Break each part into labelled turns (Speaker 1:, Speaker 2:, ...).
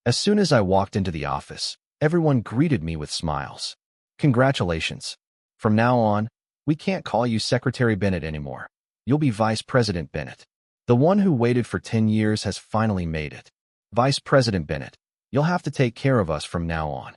Speaker 1: As soon as I walked into the office, everyone greeted me with smiles. Congratulations. From now on, we can't call you Secretary Bennett anymore. You'll be Vice President Bennett. The one who waited for 10 years has finally made it. Vice President Bennett, you'll have to take care of us from now on.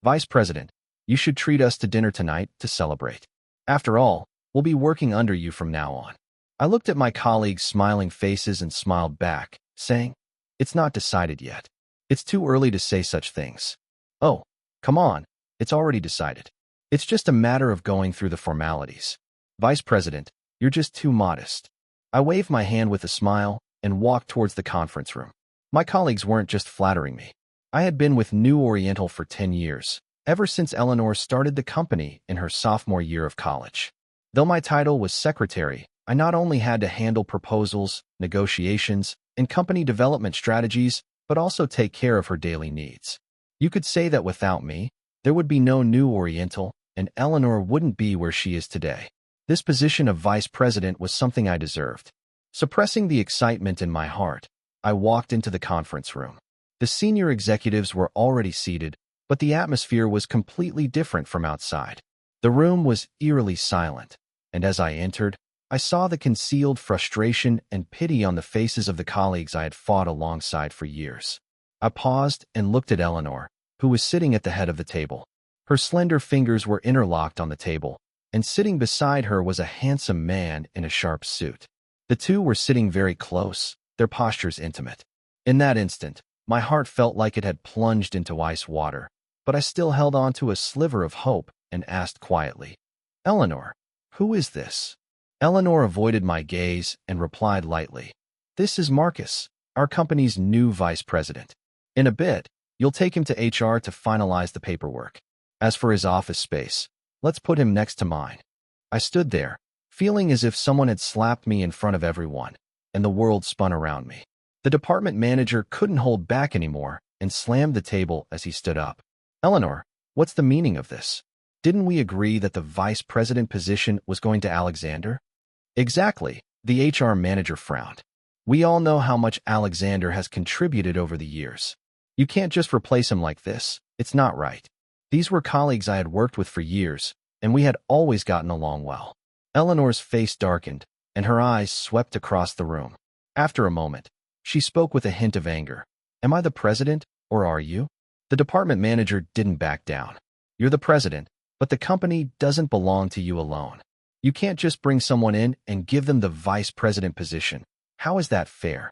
Speaker 1: Vice President, you should treat us to dinner tonight to celebrate. After all, we'll be working under you from now on. I looked at my colleagues' smiling faces and smiled back, saying, "It's not decided yet. It's too early to say such things." "Oh, come on, it's already decided. It's just a matter of going through the formalities." "Vice President, you're just too modest." I waved my hand with a smile and walked towards the conference room. My colleagues weren't just flattering me. I had been with New Oriental for 10 years, ever since Eleanor started the company in her sophomore year of college. Though my title was secretary, I not only had to handle proposals, negotiations, and company development strategies, but also take care of her daily needs. You could say that without me, there would be no New Oriental, and Eleanor wouldn't be where she is today. This position of vice president was something I deserved. Suppressing the excitement in my heart, I walked into the conference room. The senior executives were already seated, but the atmosphere was completely different from outside. The room was eerily silent, and as I entered, I saw the concealed frustration and pity on the faces of the colleagues I had fought alongside for years. I paused and looked at Eleanor, who was sitting at the head of the table. Her slender fingers were interlocked on the table, and sitting beside her was a handsome man in a sharp suit. The two were sitting very close, their postures intimate. In that instant, my heart felt like it had plunged into ice water, but I still held on to a sliver of hope and asked quietly, "Eleanor, who is this?" Eleanor avoided my gaze and replied lightly, "This is Marcus, our company's new vice president. In a bit, you'll take him to HR to finalize the paperwork. As for his office space, let's put him next to mine." I stood there, feeling as if someone had slapped me in front of everyone, and the world spun around me. The department manager couldn't hold back anymore and slammed the table as he stood up. "Eleanor, what's the meaning of this? Didn't we agree that the vice president position was going to Alexander?" "Exactly," the HR manager frowned. "We all know how much Alexander has contributed over the years. You can't just replace him like this. It's not right." These were colleagues I had worked with for years, and we had always gotten along well. Eleanor's face darkened, and her eyes swept across the room. After a moment, she spoke with a hint of anger. "Am I the president, or are you?" The department manager didn't back down. "You're the president, but the company doesn't belong to you alone. You can't just bring someone in and give them the vice president position. How is that fair?"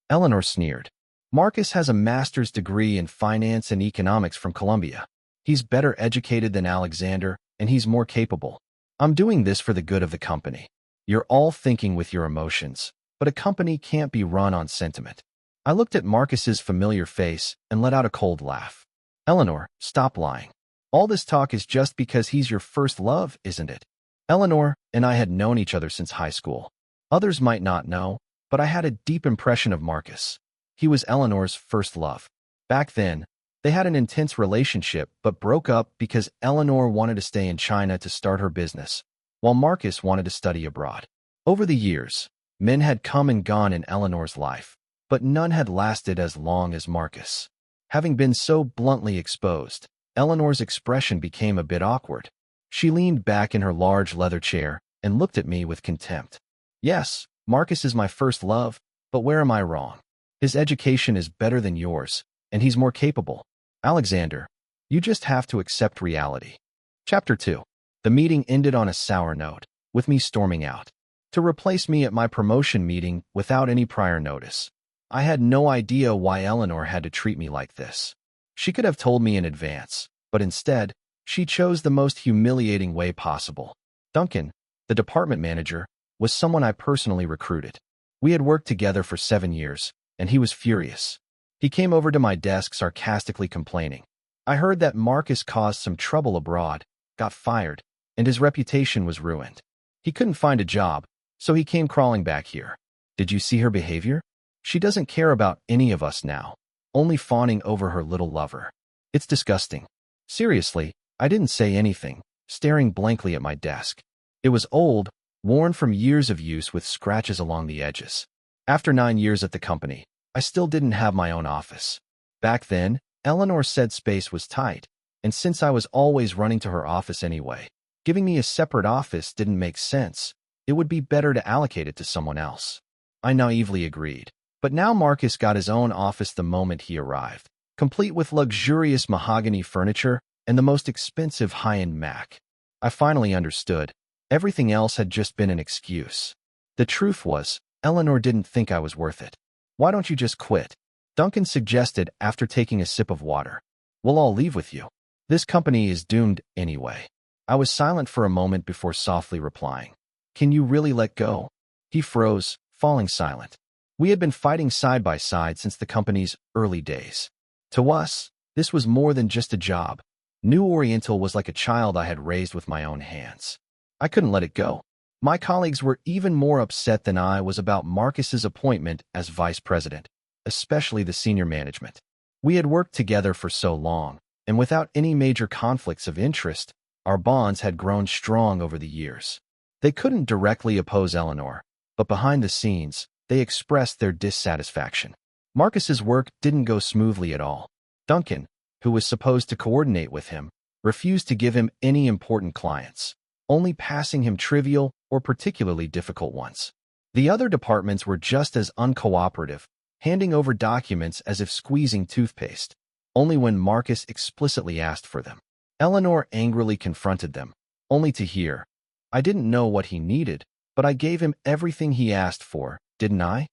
Speaker 1: Eleanor sneered. "Marcus has a master's degree in finance and economics from Columbia. He's better educated than Alexander, and he's more capable. I'm doing this for the good of the company. You're all thinking with your emotions, but a company can't be run on sentiment." I looked at Marcus's familiar face and let out a cold laugh. "Eleanor, stop lying. All this talk is just because he's your first love, isn't it?" Eleanor and I had known each other since high school. Others might not know, but I had a deep impression of Marcus. He was Eleanor's first love. Back then, they had an intense relationship but broke up because Eleanor wanted to stay in China to start her business, while Marcus wanted to study abroad. Over the years, men had come and gone in Eleanor's life, but none had lasted as long as Marcus. Having been so bluntly exposed, Eleanor's expression became a bit awkward. She leaned back in her large leather chair and looked at me with contempt. "Yes, Marcus is my first love, but where am I wrong? His education is better than yours, and he's more capable. Alexander, you just have to accept reality." Chapter 2. The meeting ended on a sour note, with me storming out to replace me at my promotion meeting without any prior notice. I had no idea why Eleanor had to treat me like this. She could have told me in advance, but instead, she chose the most humiliating way possible. Duncan, the department manager, was someone I personally recruited. We had worked together for 7 years, and he was furious. He came over to my desk sarcastically complaining. "I heard that Marcus caused some trouble abroad, got fired, and his reputation was ruined. He couldn't find a job, so he came crawling back here. Did you see her behavior? She doesn't care about any of us now, only fawning over her little lover. It's disgusting." Seriously, I didn't say anything, staring blankly at my desk. It was old, worn from years of use with scratches along the edges. After 9 years at the company, I still didn't have my own office. Back then, Eleanor said space was tight, and since I was always running to her office anyway, giving me a separate office didn't make sense. It would be better to allocate it to someone else. I naively agreed. But now Marcus got his own office the moment he arrived, complete with luxurious mahogany furniture and the most expensive high-end Mac. I finally understood. Everything else had just been an excuse. The truth was, Eleanor didn't think I was worth it. "Why don't you just quit?" Duncan suggested after taking a sip of water. "We'll all leave with you. This company is doomed anyway." I was silent for a moment before softly replying, "Can you really let go?" He froze, falling silent. We had been fighting side by side since the company's early days. To us, this was more than just a job. New Oriental was like a child I had raised with my own hands. I couldn't let it go. My colleagues were even more upset than I was about Marcus's appointment as vice president, especially the senior management. We had worked together for so long, and without any major conflicts of interest, our bonds had grown strong over the years. They couldn't directly oppose Eleanor, but behind the scenes, they expressed their dissatisfaction. Marcus's work didn't go smoothly at all. Duncan, who was supposed to coordinate with him, refused to give him any important clients, only passing him trivial or particularly difficult ones. The other departments were just as uncooperative, handing over documents as if squeezing toothpaste, only when Marcus explicitly asked for them. Eleanor angrily confronted them, only to hear, "I didn't know what he needed, but I gave him everything he asked for, didn't I?"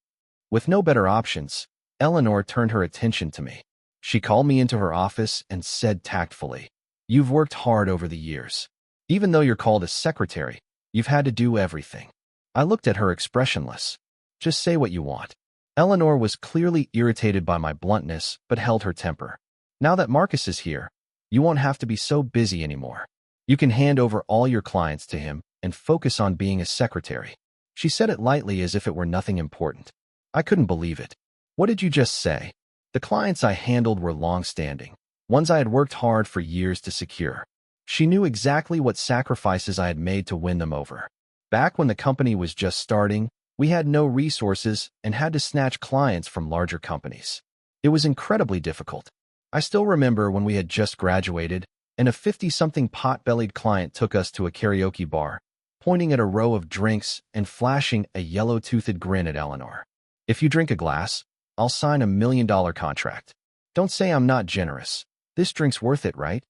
Speaker 1: With no better options, Eleanor turned her attention to me. She called me into her office and said tactfully, "You've worked hard over the years. Even though you're called a secretary, you've had to do everything." I looked at her expressionless. "Just say what you want." Eleanor was clearly irritated by my bluntness, but held her temper. "Now that Marcus is here, you won't have to be so busy anymore. You can hand over all your clients to him and focus on being a secretary." She said it lightly as if it were nothing important. I couldn't believe it. "What did you just say?" The clients I handled were long-standing, ones I had worked hard for years to secure. She knew exactly what sacrifices I had made to win them over. Back when the company was just starting, we had no resources and had to snatch clients from larger companies. It was incredibly difficult. I still remember when we had just graduated, and a 50-something pot-bellied client took us to a karaoke bar, pointing at a row of drinks and flashing a yellow-toothed grin at Eleanor. "If you drink a glass, I'll sign a $1 million contract. Don't say I'm not generous. This drink's worth it, right?"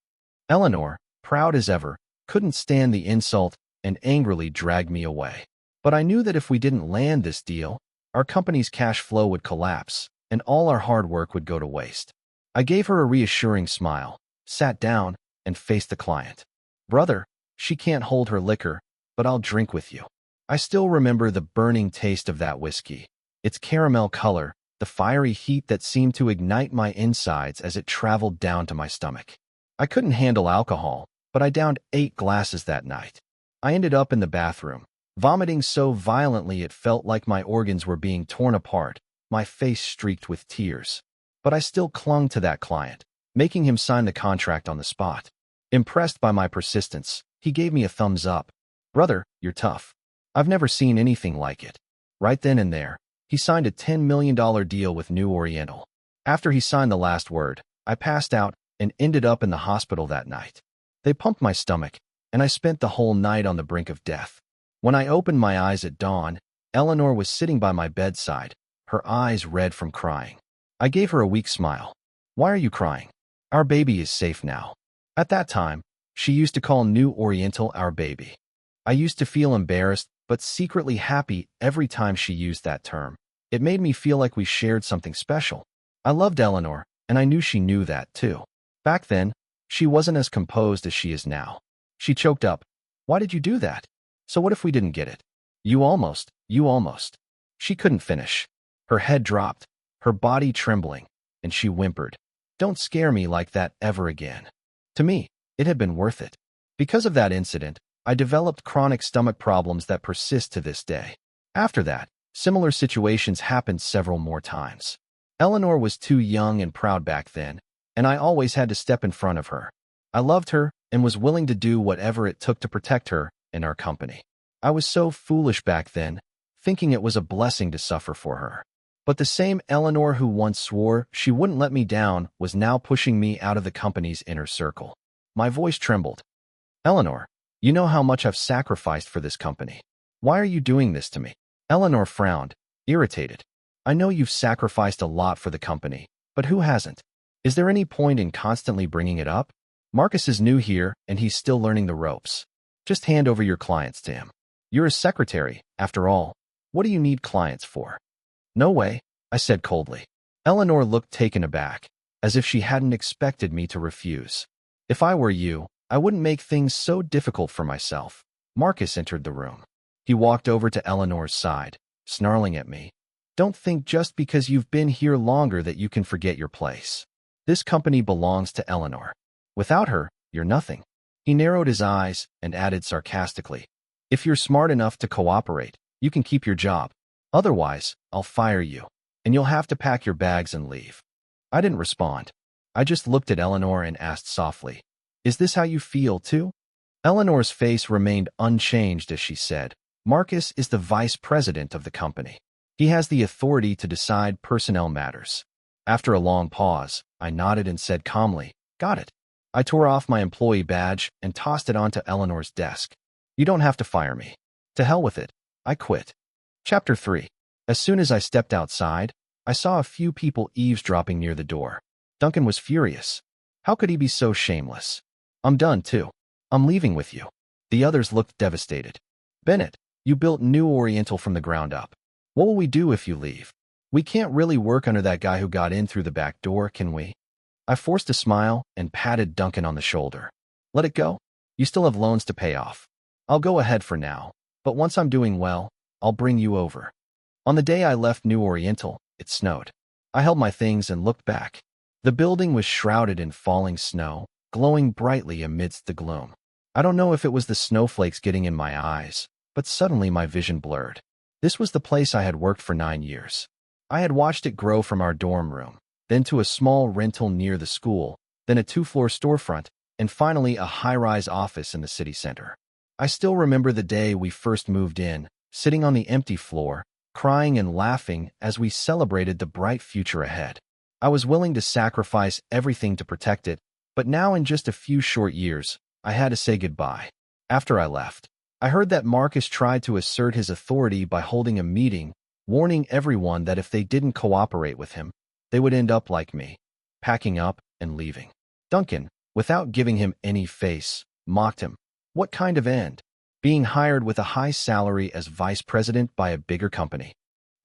Speaker 1: Eleanor, proud as ever, couldn't stand the insult and angrily dragged me away. But I knew that if we didn't land this deal, our company's cash flow would collapse and all our hard work would go to waste. I gave her a reassuring smile, sat down, and faced the client. "Brother, she can't hold her liquor, but I'll drink with you." I still remember the burning taste of that whiskey, its caramel color, the fiery heat that seemed to ignite my insides as it traveled down to my stomach. I couldn't handle alcohol, but I downed 8 glasses that night. I ended up in the bathroom, vomiting so violently it felt like my organs were being torn apart, my face streaked with tears. But I still clung to that client, making him sign the contract on the spot. Impressed by my persistence, he gave me a thumbs up. "Brother, you're tough. I've never seen anything like it." Right then and there, he signed a $10 million deal with New Oriental. After he signed the last word, I passed out and ended up in the hospital that night. They pumped my stomach, and I spent the whole night on the brink of death. When I opened my eyes at dawn, Eleanor was sitting by my bedside, her eyes red from crying. I gave her a weak smile. "Why are you crying? Our baby is safe now." At that time, she used to call New Oriental our baby. I used to feel embarrassed, but secretly happy every time she used that term. It made me feel like we shared something special. I loved Eleanor, and I knew she knew that too. Back then, she wasn't as composed as she is now. She choked up. "Why did you do that? So what if we didn't get it?" You almost. She couldn't finish. Her head dropped, her body trembling, and she whimpered, "Don't scare me like that ever again." To me, it had been worth it. Because of that incident, I developed chronic stomach problems that persist to this day. After that, similar situations happened several more times. Eleanor was too young and proud back then, and I always had to step in front of her. I loved her and was willing to do whatever it took to protect her and our company. I was so foolish back then, thinking it was a blessing to suffer for her. But the same Eleanor who once swore she wouldn't let me down was now pushing me out of the company's inner circle. My voice trembled. Eleanor, you know how much I've sacrificed for this company. Why are you doing this to me? Eleanor frowned, irritated. I know you've sacrificed a lot for the company, but who hasn't? Is there any point in constantly bringing it up? Marcus is new here, and he's still learning the ropes. Just hand over your clients to him. You're a secretary, after all. What do you need clients for? No way, I said coldly. Eleanor looked taken aback, as if she hadn't expected me to refuse. If I were you, I wouldn't make things so difficult for myself. Marcus entered the room. He walked over to Eleanor's side, snarling at me. Don't think just because you've been here longer that you can forget your place. This company belongs to Eleanor. Without her, you're nothing. He narrowed his eyes and added sarcastically, if you're smart enough to cooperate, you can keep your job. Otherwise, I'll fire you, and you'll have to pack your bags and leave. I didn't respond. I just looked at Eleanor and asked softly, is this how you feel, too? Eleanor's face remained unchanged as she said, Marcus is the vice president of the company. He has the authority to decide personnel matters. After a long pause, I nodded and said calmly, got it. I tore off my employee badge and tossed it onto Eleanor's desk. You don't have to fire me. To hell with it. I quit. Chapter 3. As soon as I stepped outside, I saw a few people eavesdropping near the door. Duncan was furious. How could he be so shameless? I'm done, too. I'm leaving with you. The others looked devastated. Bennett, you built New Oriental from the ground up. What will we do if you leave? We can't really work under that guy who got in through the back door, can we? I forced a smile and patted Duncan on the shoulder. Let it go. You still have loans to pay off. I'll go ahead for now, but once I'm doing well, I'll bring you over. On the day I left New Oriental, it snowed. I held my things and looked back. The building was shrouded in falling snow, glowing brightly amidst the gloom. I don't know if it was the snowflakes getting in my eyes, but suddenly my vision blurred. This was the place I had worked for 9 years. I had watched it grow from our dorm room, then to a small rental near the school, then a 2-floor storefront, and finally a high-rise office in the city center. I still remember the day we first moved in, sitting on the empty floor, crying and laughing as we celebrated the bright future ahead. I was willing to sacrifice everything to protect it, but now in just a few short years, I had to say goodbye. After I left, I heard that Marcus tried to assert his authority by holding a meeting, warning everyone that if they didn't cooperate with him, they would end up like me, packing up and leaving. Duncan, without giving him any face, mocked him. What kind of end? Being hired with a high salary as vice president by a bigger company.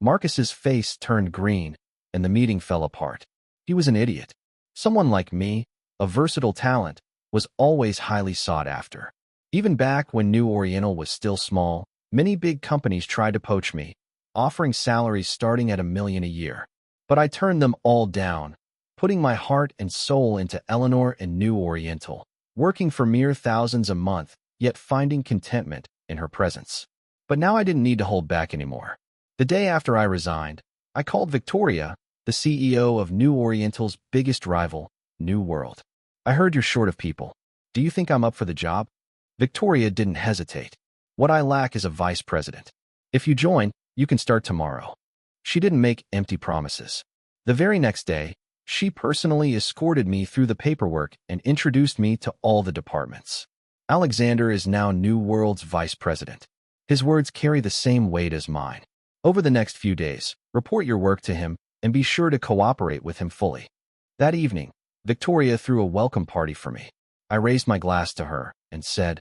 Speaker 1: Marcus's face turned green, and the meeting fell apart. He was an idiot. Someone like me, a versatile talent, was always highly sought after. Even back when New Oriental was still small, many big companies tried to poach me, offering salaries starting at $1 million a year. But I turned them all down, putting my heart and soul into Eleanor and New Oriental, working for mere thousands a month, yet finding contentment in her presence. But now I didn't need to hold back anymore. The day after I resigned, I called Victoria, the CEO of New Oriental's biggest rival, New World. I heard you're short of people. Do you think I'm up for the job? Victoria didn't hesitate. What I lack is a vice president. If you join, you can start tomorrow. She didn't make empty promises. The very next day, she personally escorted me through the paperwork and introduced me to all the departments. Alexander is now New World's vice president. His words carry the same weight as mine. Over the next few days, report your work to him and be sure to cooperate with him fully. That evening, Victoria threw a welcome party for me. I raised my glass to her and said,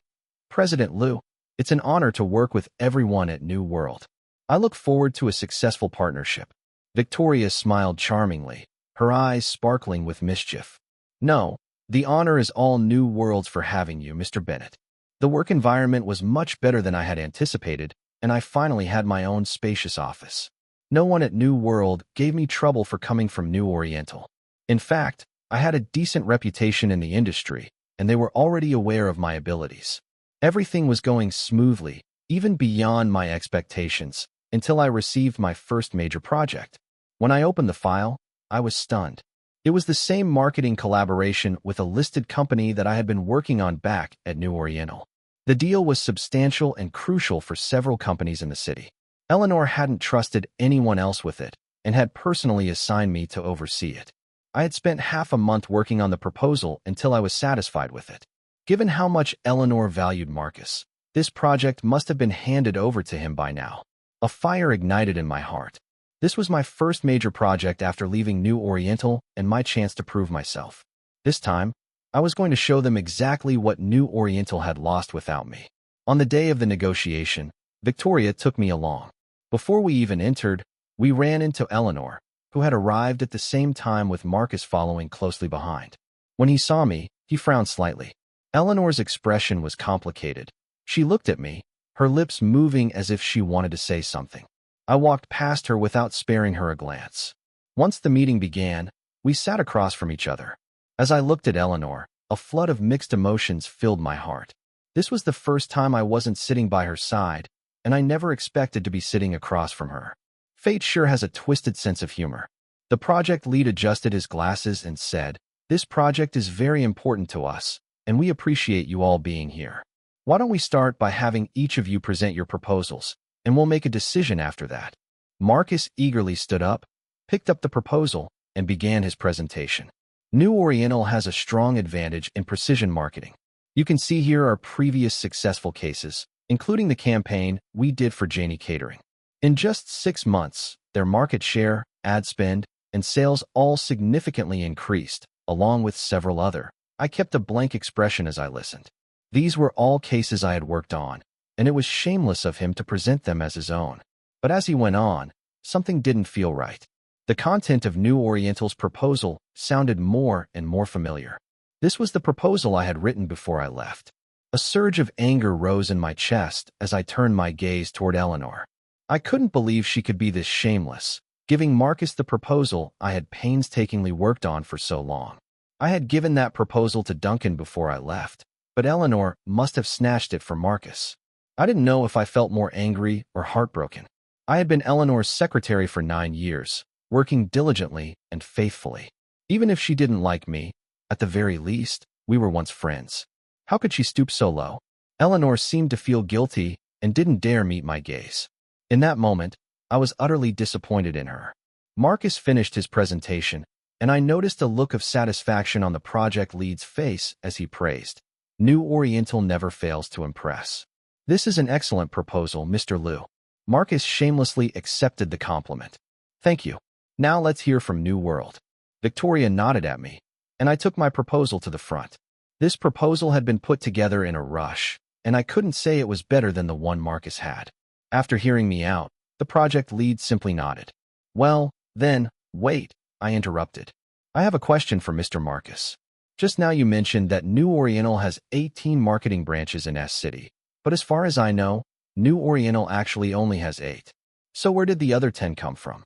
Speaker 1: President Liu, it's an honor to work with everyone at New World. I look forward to a successful partnership. Victoria smiled charmingly, her eyes sparkling with mischief. No, the honor is all New World's for having you, Mr. Bennett. The work environment was much better than I had anticipated, and I finally had my own spacious office. No one at New World gave me trouble for coming from New Oriental. In fact, I had a decent reputation in the industry, and they were already aware of my abilities. Everything was going smoothly, even beyond my expectations, until I received my first major project. When I opened the file, I was stunned. It was the same marketing collaboration with a listed company that I had been working on back at New Oriental. The deal was substantial and crucial for several companies in the city. Eleanor hadn't trusted anyone else with it, and had personally assigned me to oversee it. I had spent half a month working on the proposal until I was satisfied with it. Given how much Eleanor valued Marcus, this project must have been handed over to him by now. A fire ignited in my heart. This was my first major project after leaving New Oriental and my chance to prove myself. This time, I was going to show them exactly what New Oriental had lost without me. On the day of the negotiation, Victoria took me along. Before we even entered, we ran into Eleanor, who had arrived at the same time with Marcus following closely behind. When he saw me, he frowned slightly. Eleanor's expression was complicated. She looked at me, her lips moving as if she wanted to say something. I walked past her without sparing her a glance. Once the meeting began, we sat across from each other. As I looked at Eleanor, a flood of mixed emotions filled my heart. This was the first time I wasn't sitting by her side, and I never expected to be sitting across from her. Fate sure has a twisted sense of humor. The project lead adjusted his glasses and said, "This project is very important to us, and we appreciate you all being here. Why don't we start by having each of you present your proposals, and we'll make a decision after that." Marcus eagerly stood up, picked up the proposal, and began his presentation. New Oriental has a strong advantage in precision marketing. You can see here our previous successful cases, including the campaign we did for Janie Catering. In just 6 months, their market share, ad spend, and sales all significantly increased, along with several other. I kept a blank expression as I listened. These were all cases I had worked on, and it was shameless of him to present them as his own. But as he went on, something didn't feel right. The content of New Oriental's proposal sounded more and more familiar. This was the proposal I had written before I left. A surge of anger rose in my chest as I turned my gaze toward Eleanor. I couldn't believe she could be this shameless, giving Marcus the proposal I had painstakingly worked on for so long. I had given that proposal to Duncan before I left, but Eleanor must have snatched it from Marcus. I didn't know if I felt more angry or heartbroken. I had been Eleanor's secretary for 9 years, working diligently and faithfully. Even if she didn't like me, at the very least, we were once friends. How could she stoop so low? Eleanor seemed to feel guilty and didn't dare meet my gaze. In that moment, I was utterly disappointed in her. Marcus finished his presentation, and I noticed a look of satisfaction on the project lead's face as he praised. New Oriental never fails to impress. "This is an excellent proposal, Mr. Liu." Marcus shamelessly accepted the compliment. "Thank you. Now let's hear from New World." Victoria nodded at me, and I took my proposal to the front. This proposal had been put together in a rush, and I couldn't say it was better than the one Marcus had. After hearing me out, the project lead simply nodded. "Well, then, wait," I interrupted. "I have a question for Mr. Marcus. Just now you mentioned that New Oriental has 18 marketing branches in S City, but as far as I know, New Oriental actually only has 8. So where did the other 10 come from?"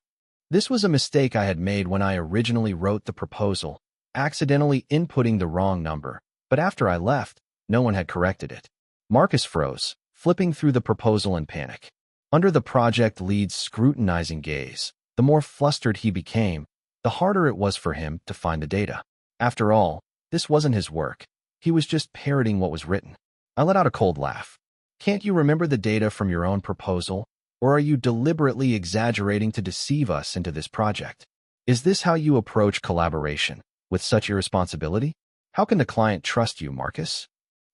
Speaker 1: This was a mistake I had made when I originally wrote the proposal, accidentally inputting the wrong number, but after I left, no one had corrected it. Marcus froze, flipping through the proposal in panic. Under the project lead's scrutinizing gaze, the more flustered he became, the harder it was for him to find the data. After all, this wasn't his work. He was just parroting what was written. I let out a cold laugh. "Can't you remember the data from your own proposal? Or are you deliberately exaggerating to deceive us into this project? Is this how you approach collaboration, with such irresponsibility? How can the client trust you, Marcus?"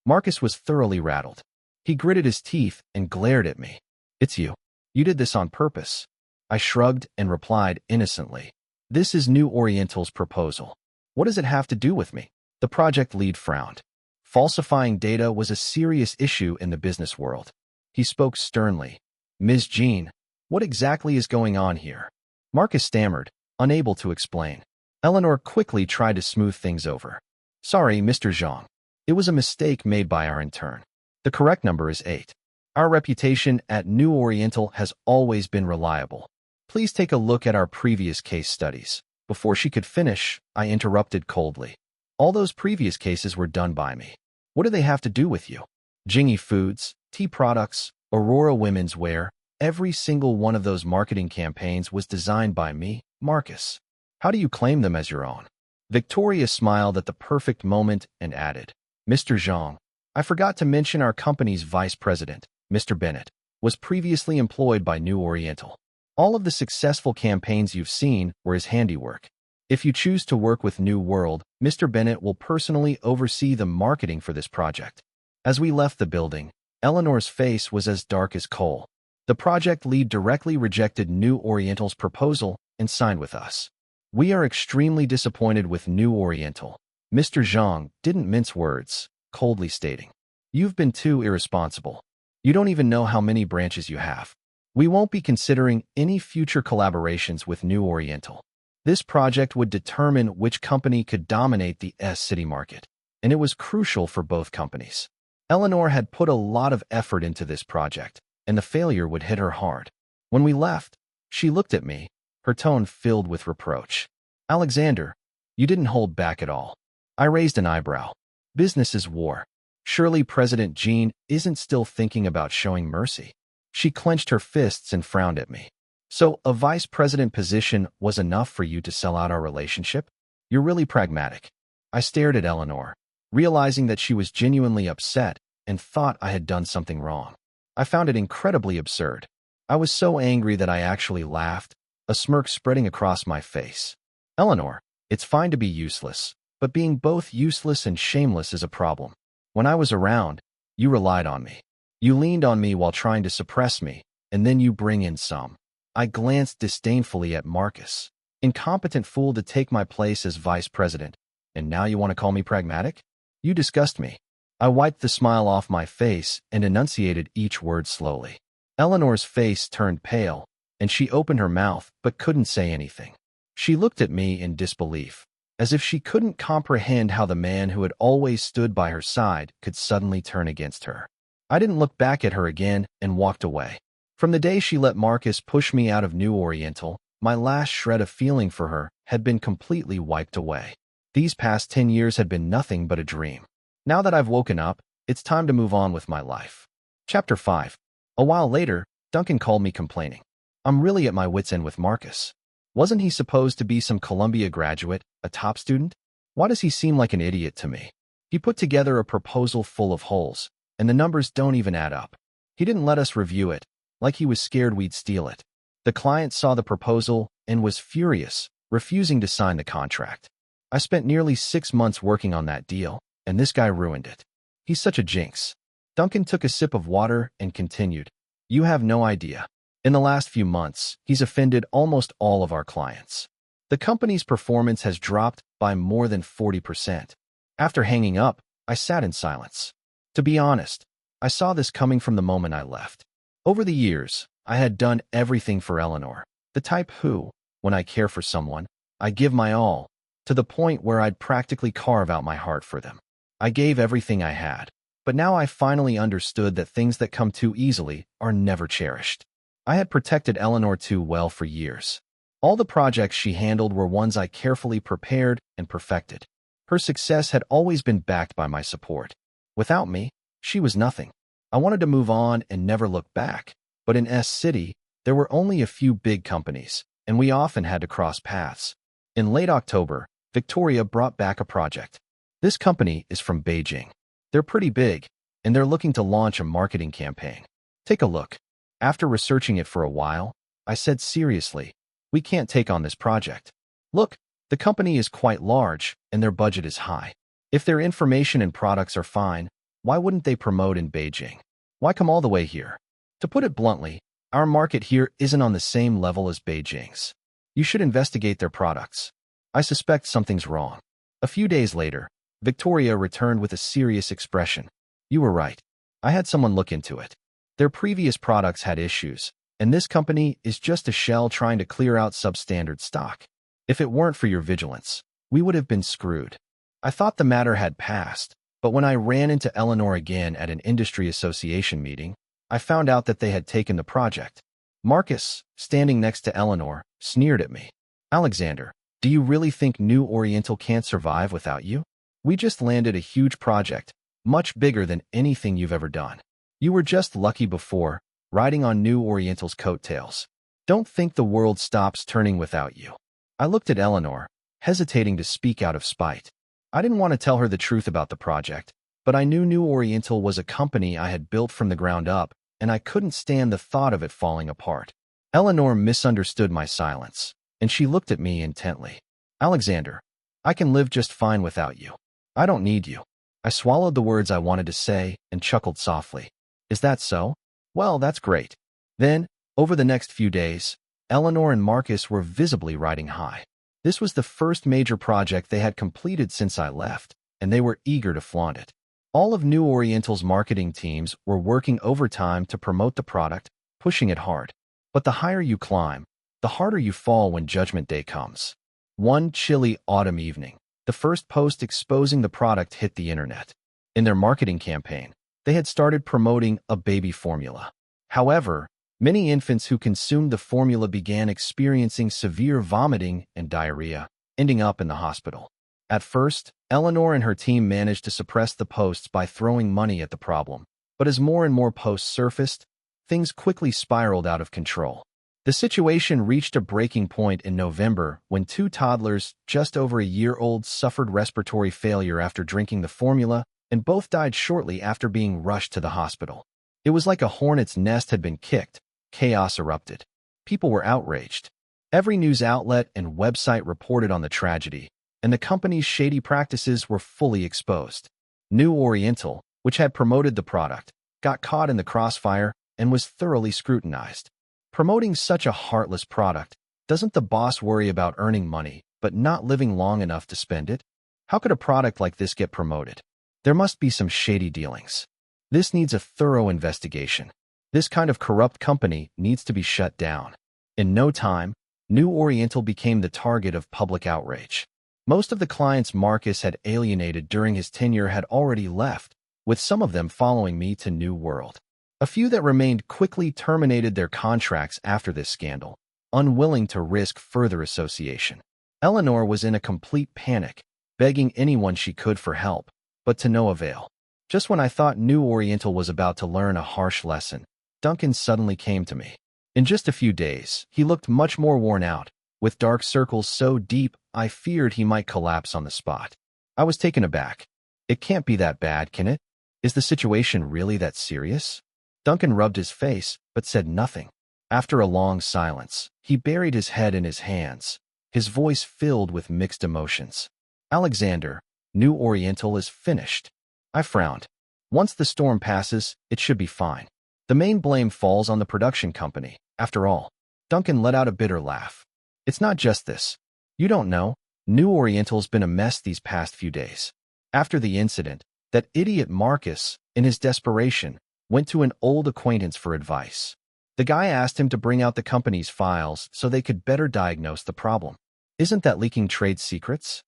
Speaker 1: Marcus was thoroughly rattled. He gritted his teeth and glared at me. "It's you. You did this on purpose." I shrugged and replied innocently, "This is New Oriental's proposal. What does it have to do with me?" The project lead frowned. Falsifying data was a serious issue in the business world. He spoke sternly. "Ms. Jean, what exactly is going on here?" Marcus stammered, unable to explain. Eleanor quickly tried to smooth things over. "Sorry, Mr. Zhang. It was a mistake made by our intern. The correct number is 8. Our reputation at New Oriental has always been reliable. Please take a look at our previous case studies." Before she could finish, I interrupted coldly. "All those previous cases were done by me. What do they have to do with you? Jingy Foods, Tea Products, Aurora Women's Wear, every single one of those marketing campaigns was designed by me, Marcus. How do you claim them as your own?" Victoria smiled at the perfect moment and added, "Mr. Zhang, I forgot to mention our company's vice president, Mr. Bennett, was previously employed by New Oriental. All of the successful campaigns you've seen were his handiwork. If you choose to work with New World, Mr. Bennett will personally oversee the marketing for this project. As we left the building, Eleanor's face was as dark as coal. The project lead directly rejected New Oriental's proposal and signed with us. We are extremely disappointed with New Oriental. Mr. Zhang didn't mince words, coldly stating, "You've been too irresponsible. You don't even know how many branches you have. We won't be considering any future collaborations with New Oriental." This project would determine which company could dominate the S-City market, and it was crucial for both companies. Eleanor had put a lot of effort into this project, and the failure would hit her hard. When we left, she looked at me, her tone filled with reproach. "Alexander, you didn't hold back at all." I raised an eyebrow. "Business is war. Surely President Jean isn't still thinking about showing mercy." She clenched her fists and frowned at me. "So a vice president position was enough for you to sell out our relationship? You're really pragmatic." I stared at Eleanor, realizing that she was genuinely upset and thought I had done something wrong. I found it incredibly absurd. I was so angry that I actually laughed, a smirk spreading across my face. "Eleanor, it's fine to be useless, but being both useless and shameless is a problem. When I was around, you relied on me. You leaned on me while trying to suppress me, and then you bring in some." I glanced disdainfully at Marcus. "Incompetent fool to take my place as vice president, and now you want to call me pragmatic? You disgust me." I wiped the smile off my face and enunciated each word slowly. Eleanor's face turned pale, and she opened her mouth but couldn't say anything. She looked at me in disbelief, as if she couldn't comprehend how the man who had always stood by her side could suddenly turn against her. I didn't look back at her again and walked away. From the day she let Marcus push me out of New Oriental, my last shred of feeling for her had been completely wiped away. These past 10 years had been nothing but a dream. Now that I've woken up, it's time to move on with my life. Chapter 5. A while later, Duncan called me complaining. "I'm really at my wit's end with Marcus. Wasn't he supposed to be some Columbia graduate, a top student? Why does he seem like an idiot to me? He put together a proposal full of holes, and the numbers don't even add up. He didn't let us review it, like he was scared we'd steal it. The client saw the proposal and was furious, refusing to sign the contract. I spent nearly 6 months working on that deal, and this guy ruined it. He's such a jinx." Duncan took a sip of water and continued, "You have no idea. In the last few months, he's offended almost all of our clients. The company's performance has dropped by more than 40%. After hanging up, I sat in silence. To be honest, I saw this coming from the moment I left. Over the years, I had done everything for Eleanor, the type who, when I care for someone, I give my all, to the point where I'd practically carve out my heart for them. I gave everything I had, but now I finally understood that things that come too easily are never cherished. I had protected Eleanor too well for years. All the projects she handled were ones I carefully prepared and perfected. Her success had always been backed by my support. Without me, she was nothing. I wanted to move on and never look back, but in S-City, there were only a few big companies, and we often had to cross paths. In late October, Victoria brought back a project. This company is from Beijing. They're pretty big, and they're looking to launch a marketing campaign. Take a look. After researching it for a while, I said seriously, "We can't take on this project. Look, the company is quite large, and their budget is high. If their information and products are fine, why wouldn't they promote in Beijing? Why come all the way here? To put it bluntly, our market here isn't on the same level as Beijing's. You should investigate their products. I suspect something's wrong." A few days later, Victoria returned with a serious expression. "You were right. I had someone look into it. Their previous products had issues, and this company is just a shell trying to clear out substandard stock. If it weren't for your vigilance, we would have been screwed." I thought the matter had passed, but when I ran into Eleanor again at an industry association meeting, I found out that they had taken the project. Marcus, standing next to Eleanor, sneered at me. "Alexander, do you really think New Oriental can't survive without you? We just landed a huge project, much bigger than anything you've ever done. You were just lucky before, riding on New Oriental's coattails. Don't think the world stops turning without you." I looked at Eleanor, hesitating to speak out of spite. I didn't want to tell her the truth about the project, but I knew New Oriental was a company I had built from the ground up, and I couldn't stand the thought of it falling apart. Eleanor misunderstood my silence, and she looked at me intently. Alexander, I can live just fine without you. I don't need you. I swallowed the words I wanted to say and chuckled softly. Is that so? Well, that's great. Then, over the next few days, Eleanor and Marcus were visibly riding high. This was the first major project they had completed since I left, and they were eager to flaunt it. All of New Oriental's marketing teams were working overtime to promote the product, pushing it hard. But the higher you climb, the harder you fall when Judgment Day comes. One chilly autumn evening, the first post exposing the product hit the internet. In their marketing campaign, they had started promoting a baby formula. However, many infants who consumed the formula began experiencing severe vomiting and diarrhea, ending up in the hospital. At first, Eleanor and her team managed to suppress the posts by throwing money at the problem. But as more and more posts surfaced, things quickly spiraled out of control. The situation reached a breaking point in November when two toddlers, just over a year old, suffered respiratory failure after drinking the formula, and both died shortly after being rushed to the hospital. It was like a hornet's nest had been kicked. Chaos erupted. People were outraged. Every news outlet and website reported on the tragedy, and the company's shady practices were fully exposed. New Oriental, which had promoted the product, got caught in the crossfire and was thoroughly scrutinized. Promoting such a heartless product, doesn't the boss worry about earning money but not living long enough to spend it? How could a product like this get promoted? There must be some shady dealings. This needs a thorough investigation. This kind of corrupt company needs to be shut down. In no time, New Oriental became the target of public outrage. Most of the clients Marcus had alienated during his tenure had already left, with some of them following me to New World. A few that remained quickly terminated their contracts after this scandal, unwilling to risk further association. Eleanor was in a complete panic, begging anyone she could for help, but to no avail. Just when I thought New Oriental was about to learn a harsh lesson, Duncan suddenly came to me. In just a few days, he looked much more worn out, with dark circles so deep I feared he might collapse on the spot. I was taken aback. It can't be that bad, can it? Is the situation really that serious? Duncan rubbed his face, but said nothing. After a long silence, he buried his head in his hands, his voice filled with mixed emotions. Alexander, New Oriental is finished. I frowned. Once the storm passes, it should be fine. The main blame falls on the production company, after all. Duncan let out a bitter laugh. It's not just this. You don't know, New Oriental's been a mess these past few days. After the incident, that idiot Marcus, in his desperation, went to an old acquaintance for advice. The guy asked him to bring out the company's files so they could better diagnose the problem. Isn't that leaking trade secrets?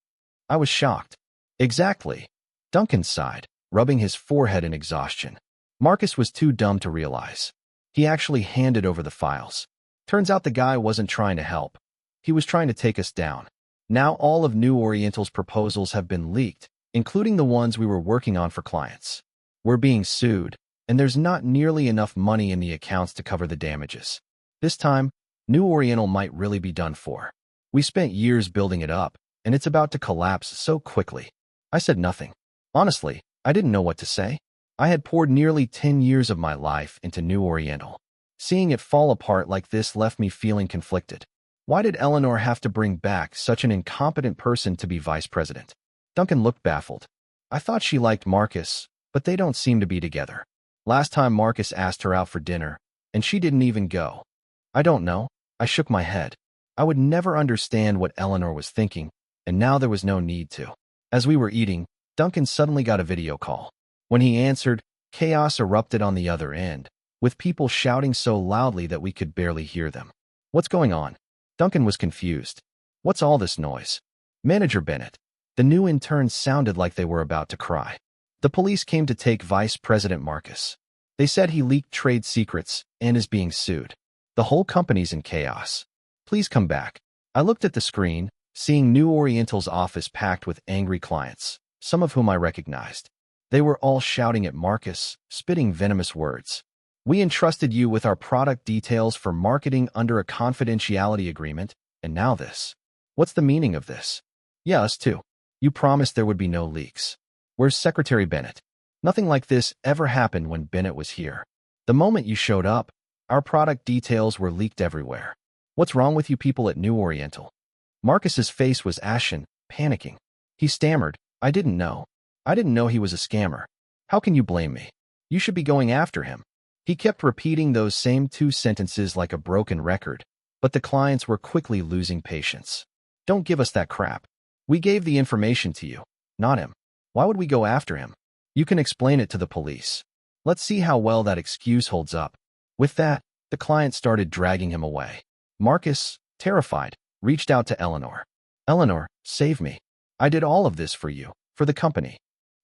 Speaker 1: I was shocked. Exactly. Duncan sighed, rubbing his forehead in exhaustion. Marcus was too dumb to realize. He actually handed over the files. Turns out the guy wasn't trying to help. He was trying to take us down. Now all of New Oriental's proposals have been leaked, including the ones we were working on for clients. We're being sued, and there's not nearly enough money in the accounts to cover the damages. This time, New Oriental might really be done for. We spent years building it up, and it's about to collapse so quickly. I said nothing. Honestly, I didn't know what to say. I had poured nearly 10 years of my life into New Oriental. Seeing it fall apart like this left me feeling conflicted. Why did Eleanor have to bring back such an incompetent person to be vice president? Duncan looked baffled. I thought she liked Marcus, but they don't seem to be together. Last time Marcus asked her out for dinner, and she didn't even go. I don't know. I shook my head. I would never understand what Eleanor was thinking, and now there was no need to. As we were eating, Duncan suddenly got a video call. When he answered, chaos erupted on the other end, with people shouting so loudly that we could barely hear them. What's going on? Duncan was confused. What's all this noise? Manager Bennett. The new interns sounded like they were about to cry. The police came to take Vice President Marcus. They said he leaked trade secrets and is being sued. The whole company's in chaos. Please come back. I looked at the screen, seeing New Oriental's office packed with angry clients, some of whom I recognized. They were all shouting at Marcus, spitting venomous words. We entrusted you with our product details for marketing under a confidentiality agreement, and now this. What's the meaning of this? Yeah, us too. You promised there would be no leaks. Where's Secretary Bennett? Nothing like this ever happened when Bennett was here. The moment you showed up, Our product details were leaked everywhere. What's wrong with you people at New Oriental? Marcus's face was ashen, panicking. He stammered, I didn't know. I didn't know he was a scammer. How can you blame me? You should be going after him. He kept repeating those same two sentences like a broken record, but the clients were quickly losing patience. Don't give us that crap. We gave the information to you, not him. Why would we go after him? You can explain it to the police. Let's see how well that excuse holds up. With that, the client started dragging him away. Marcus, terrified, reached out to Eleanor. Eleanor, save me. I did all of this for you, for the company.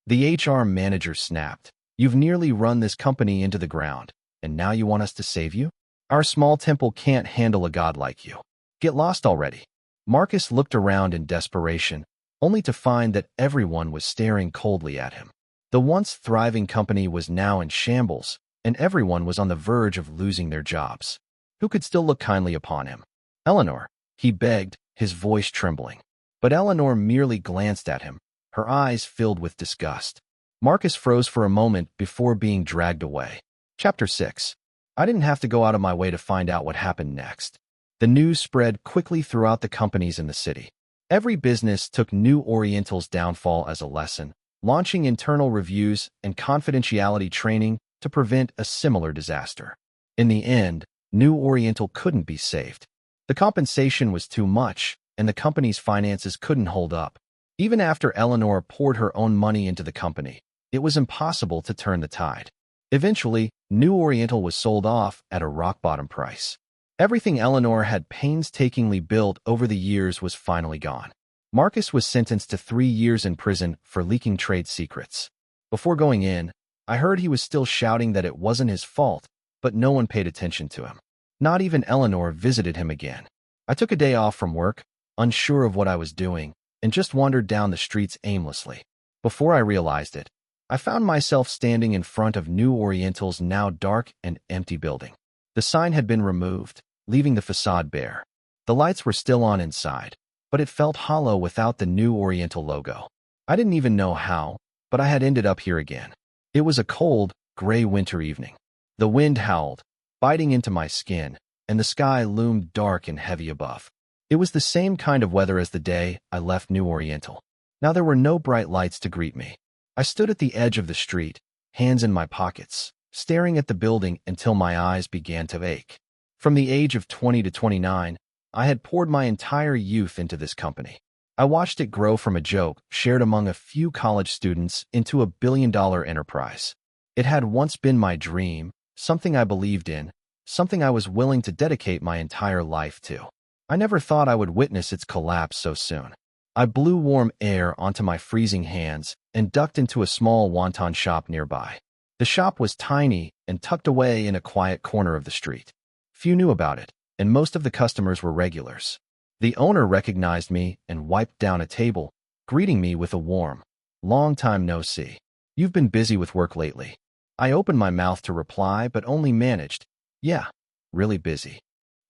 Speaker 1: The HR manager snapped. You've nearly run this company into the ground, and now you want us to save you? Our small temple can't handle a god like you. Get lost already. Marcus looked around in desperation, only to find that everyone was staring coldly at him. The once thriving company was now in shambles, and everyone was on the verge of losing their jobs. Who could still look kindly upon him? Eleanor, he begged, his voice trembling. But Eleanor merely glanced at him, her eyes filled with disgust. Marcus froze for a moment before being dragged away. Chapter 6. I didn't have to go out of my way to find out what happened next. The news spread quickly throughout the companies in the city. Every business took New Oriental's downfall as a lesson, launching internal reviews and confidentiality training to prevent a similar disaster. In the end, New Oriental couldn't be saved. The compensation was too much, and the company's finances couldn't hold up. Even after Eleanor poured her own money into the company, it was impossible to turn the tide. Eventually, New Oriental was sold off at a rock-bottom price. Everything Eleanor had painstakingly built over the years was finally gone. Marcus was sentenced to 3 years in prison for leaking trade secrets. Before going in, I heard he was still shouting that it wasn't his fault, but no one paid attention to him. Not even Eleanor visited him again. I took a day off from work, unsure of what I was doing, and just wandered down the streets aimlessly. Before I realized it, I found myself standing in front of New Oriental's now dark and empty building. The sign had been removed, leaving the facade bare. The lights were still on inside, but it felt hollow without the New Oriental logo. I didn't even know how, but I had ended up here again. It was a cold, gray winter evening. The wind howled, biting into my skin, and the sky loomed dark and heavy above. It was the same kind of weather as the day I left New Oriental. Now there were no bright lights to greet me. I stood at the edge of the street, hands in my pockets, staring at the building until my eyes began to ache. From the age of 20 to 29, I had poured my entire youth into this company. I watched it grow from a joke shared among a few college students into a billion-dollar enterprise. It had once been my dream, something I believed in, something I was willing to dedicate my entire life to. I never thought I would witness its collapse so soon. I blew warm air onto my freezing hands and ducked into a small wonton shop nearby. The shop was tiny and tucked away in a quiet corner of the street. Few knew about it, and most of the customers were regulars. The owner recognized me and wiped down a table, greeting me with a warm, "Long time no see. You've been busy with work lately." I opened my mouth to reply, but only managed, "Yeah, really busy.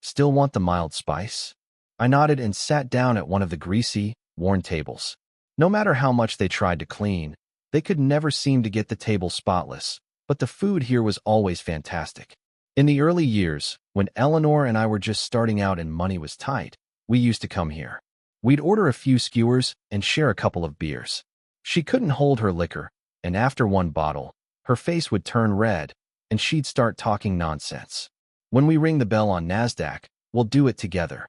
Speaker 1: Still want the mild spice?" I nodded and sat down at one of the greasy, worn tables. No matter how much they tried to clean, they could never seem to get the table spotless, but the food here was always fantastic. In the early years, when Eleanor and I were just starting out and money was tight, we used to come here. We'd order a few skewers and share a couple of beers. She couldn't hold her liquor, and after one bottle, her face would turn red, and she'd start talking nonsense. "When we ring the bell on NASDAQ, we'll do it together."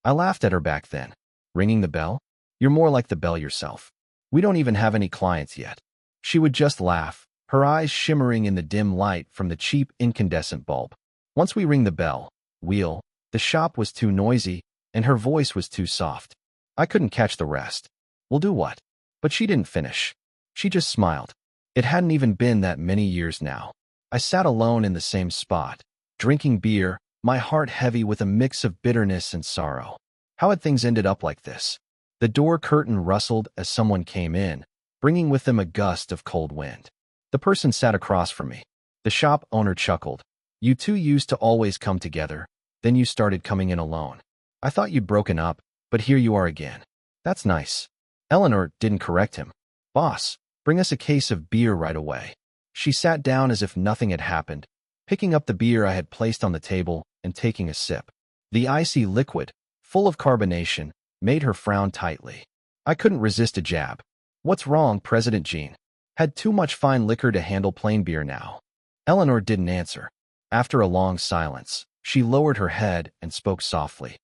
Speaker 1: I laughed at her back then. "Ringing the bell? You're more like the bell yourself. We don't even have any clients yet." She would just laugh, her eyes shimmering in the dim light from the cheap incandescent bulb. "Once we ring the bell, the shop was too noisy, and her voice was too soft. I couldn't catch the rest. We'll do what?" But she didn't finish. She just smiled. It hadn't even been that many years now. I sat alone in the same spot, drinking beer, my heart heavy with a mix of bitterness and sorrow. How had things ended up like this? The door curtain rustled as someone came in, bringing with them a gust of cold wind. The person sat across from me. The shop owner chuckled. "You two used to always come together, then you started coming in alone. I thought you'd broken up, but here you are again. That's nice." Eleanor didn't correct him. "Boss, bring us a case of beer right away." She sat down as if nothing had happened, picking up the beer I had placed on the table and taking a sip. The icy liquid, full of carbonation, made her frown tightly. I couldn't resist a jab. What's wrong, President Jean? Had too much fine liquor to handle plain beer now. Eleanor didn't answer. After a long silence, she lowered her head and spoke softly.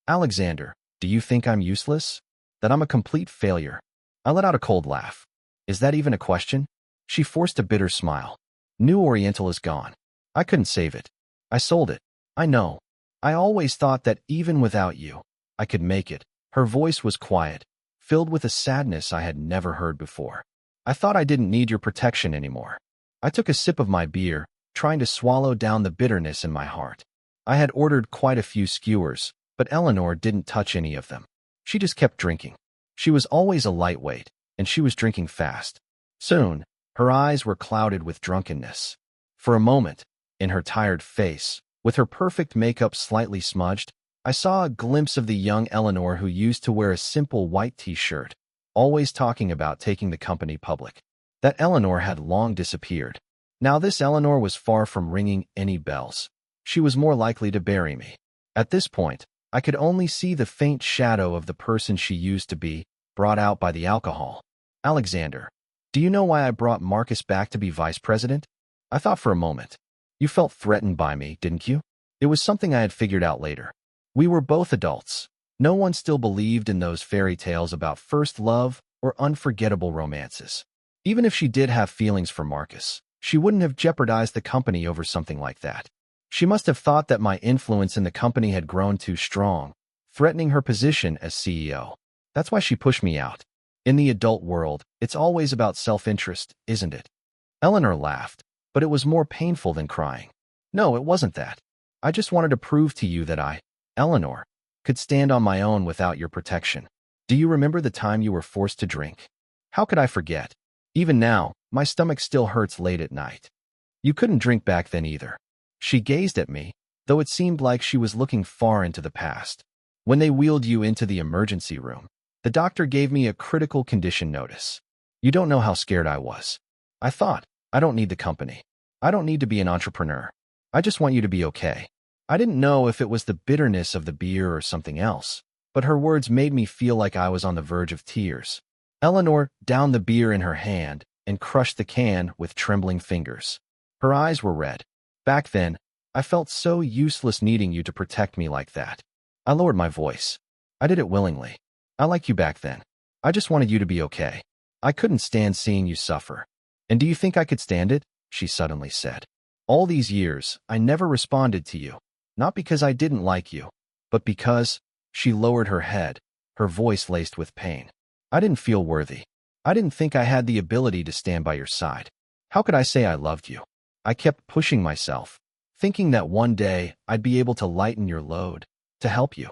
Speaker 1: Alexander, do you think I'm useless? That I'm a complete failure? I let out a cold laugh. Is that even a question? She forced a bitter smile. New Oriental is gone. I couldn't save it. I sold it. I know. I always thought that even without you, I could make it. Her voice was quiet, filled with a sadness I had never heard before. I thought I didn't need your protection anymore. I took a sip of my beer, trying to swallow down the bitterness in my heart. I had ordered quite a few skewers, but Eleanor didn't touch any of them. She just kept drinking. She was always a lightweight, and she was drinking fast. Soon, her eyes were clouded with drunkenness. For a moment, in her tired face, with her perfect makeup slightly smudged, I saw a glimpse of the young Eleanor who used to wear a simple white t-shirt, always talking about taking the company public. That Eleanor had long disappeared. Now this Eleanor was far from ringing any bells. She was more likely to bury me. At this point, I could only see the faint shadow of the person she used to be, brought out by the alcohol. Alexander, do you know why I brought Marcus back to be vice president? I thought for a moment. You felt threatened by me, didn't you? It was something I had figured out later. We were both adults. No one still believed in those fairy tales about first love or unforgettable romances. Even if she did have feelings for Marcus, she wouldn't have jeopardized the company over something like that. She must have thought that my influence in the company had grown too strong, threatening her position as CEO. That's why she pushed me out. In the adult world, it's always about self-interest, isn't it? Eleanor laughed, but it was more painful than crying. No, it wasn't that. I just wanted to prove to you that I, Eleanor, could stand on my own without your protection. Do you remember the time you were forced to drink? How could I forget? Even now, my stomach still hurts late at night. You couldn't drink back then either. She gazed at me, though it seemed like she was looking far into the past. When they wheeled you into the emergency room, the doctor gave me a critical condition notice. You don't know how scared I was. I thought, I don't need the company. I don't need to be an entrepreneur. I just want you to be okay. I didn't know if it was the bitterness of the beer or something else, but her words made me feel like I was on the verge of tears. Eleanor downed the beer in her hand and crushed the can with trembling fingers. Her eyes were red. Back then, I felt so useless needing you to protect me like that. I lowered my voice. I did it willingly. I liked you back then. I just wanted you to be okay. I couldn't stand seeing you suffer. And do you think I could stand it? She suddenly said. All these years, I never responded to you. Not because I didn't like you, but because, she lowered her head, her voice laced with pain. I didn't feel worthy. I didn't think I had the ability to stand by your side. How could I say I loved you? I kept pushing myself, thinking that one day I'd be able to lighten your load, to help you.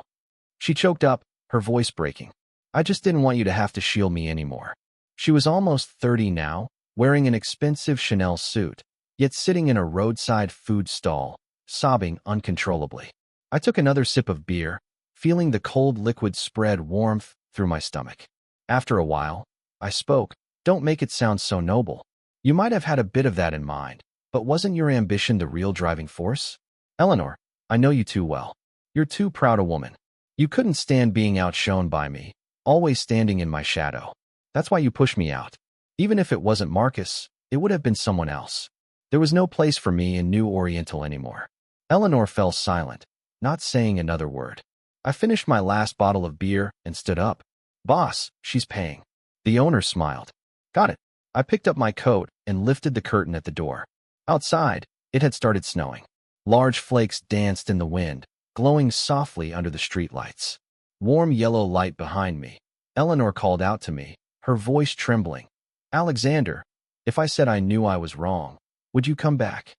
Speaker 1: She choked up, her voice breaking. I just didn't want you to have to shield me anymore. She was almost 30 now, wearing an expensive Chanel suit, yet sitting in a roadside food stall, sobbing uncontrollably. I took another sip of beer, feeling the cold liquid spread warmth through my stomach. After a while, I spoke. Don't make it sound so noble. You might have had a bit of that in mind, but wasn't your ambition the real driving force? Eleanor, I know you too well. You're too proud a woman. You couldn't stand being outshone by me, always standing in my shadow. That's why you pushed me out. Even if it wasn't Marcus, it would have been someone else. There was no place for me in New Oriental anymore. Eleanor fell silent, not saying another word. I finished my last bottle of beer and stood up. Boss, she's paying. The owner smiled. Got it. I picked up my coat and lifted the curtain at the door. Outside, it had started snowing. Large flakes danced in the wind, glowing softly under the streetlights. Warm yellow light behind me. Eleanor called out to me, her voice trembling. Alexander, if I said I knew I was wrong, would you come back?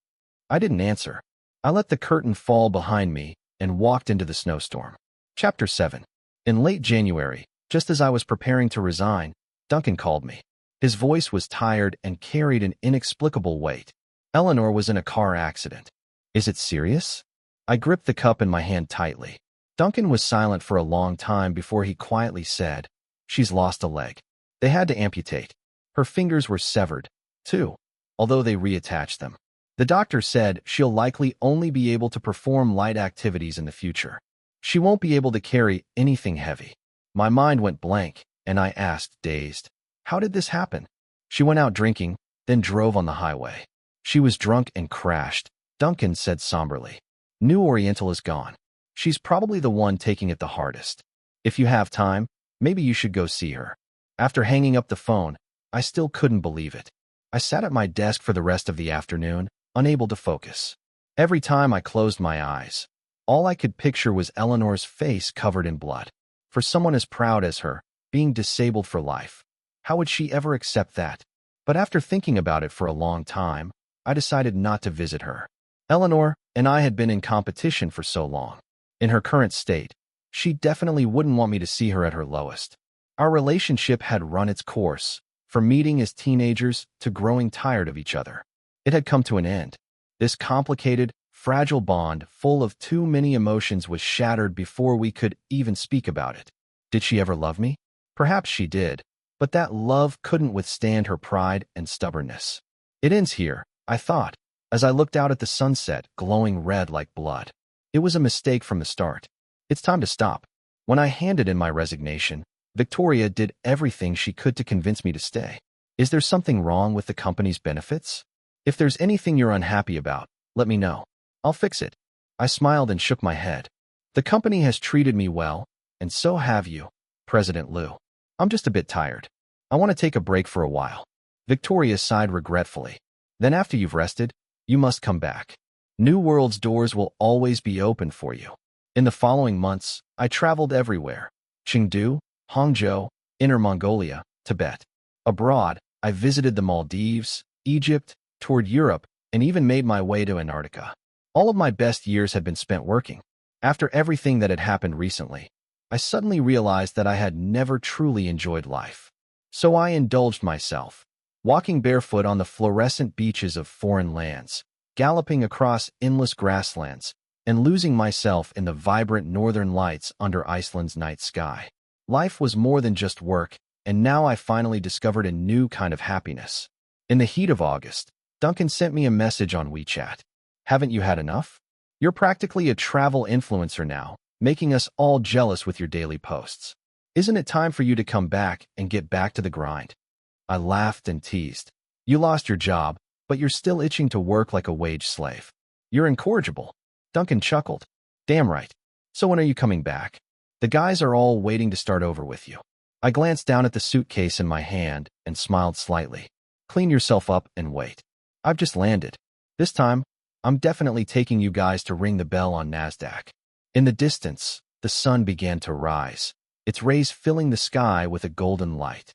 Speaker 1: I didn't answer. I let the curtain fall behind me and walked into the snowstorm. Chapter 7. In late January, just as I was preparing to resign, Duncan called me. His voice was tired and carried an inexplicable weight. Eleanor was in a car accident. Is it serious? I gripped the cup in my hand tightly. Duncan was silent for a long time before he quietly said, She's lost a leg. They had to amputate. Her fingers were severed, too, although they reattached them. The doctor said she'll likely only be able to perform light activities in the future. She won't be able to carry anything heavy. My mind went blank, and I asked, dazed, how did this happen? She went out drinking, then drove on the highway. She was drunk and crashed, Duncan said somberly. New Oriental is gone. She's probably the one taking it the hardest. If you have time, maybe you should go see her. After hanging up the phone, I still couldn't believe it. I sat at my desk for the rest of the afternoon, unable to focus. Every time I closed my eyes, all I could picture was Eleanor's face covered in blood. For someone as proud as her, being disabled for life, how would she ever accept that? But after thinking about it for a long time, I decided not to visit her. Eleanor and I had been in competition for so long. In her current state, she definitely wouldn't want me to see her at her lowest. Our relationship had run its course, from meeting as teenagers to growing tired of each other. It had come to an end. This complicated, fragile bond, full of too many emotions, was shattered before we could even speak about it. Did she ever love me? Perhaps she did, but that love couldn't withstand her pride and stubbornness. It ends here, I thought, as I looked out at the sunset, glowing red like blood. It was a mistake from the start. It's time to stop. When I handed in my resignation, Victoria did everything she could to convince me to stay. Is there something wrong with the company's benefits? If there's anything you're unhappy about, let me know. I'll fix it. I smiled and shook my head. The company has treated me well, and so have you, President Liu. I'm just a bit tired. I want to take a break for a while. Victoria sighed regretfully. Then after you've rested, you must come back. New World's doors will always be open for you. In the following months, I traveled everywhere. Chengdu, Hangzhou, Inner Mongolia, Tibet. Abroad, I visited the Maldives, Egypt, toured Europe, and even made my way to Antarctica. All of my best years had been spent working. After everything that had happened recently, I suddenly realized that I had never truly enjoyed life. So I indulged myself, walking barefoot on the fluorescent beaches of foreign lands, galloping across endless grasslands, and losing myself in the vibrant northern lights under Iceland's night sky. Life was more than just work, and now I finally discovered a new kind of happiness. In the heat of August, Duncan sent me a message on WeChat. Haven't you had enough? You're practically a travel influencer now, making us all jealous with your daily posts. Isn't it time for you to come back and get back to the grind? I laughed and teased. You lost your job, but you're still itching to work like a wage slave. You're incorrigible. Duncan chuckled. Damn right. So when are you coming back? The guys are all waiting to start over with you. I glanced down at the suitcase in my hand and smiled slightly. Clean yourself up and wait. I've just landed. This time, I'm definitely taking you guys to ring the bell on NASDAQ. In the distance, the sun began to rise, its rays filling the sky with a golden light.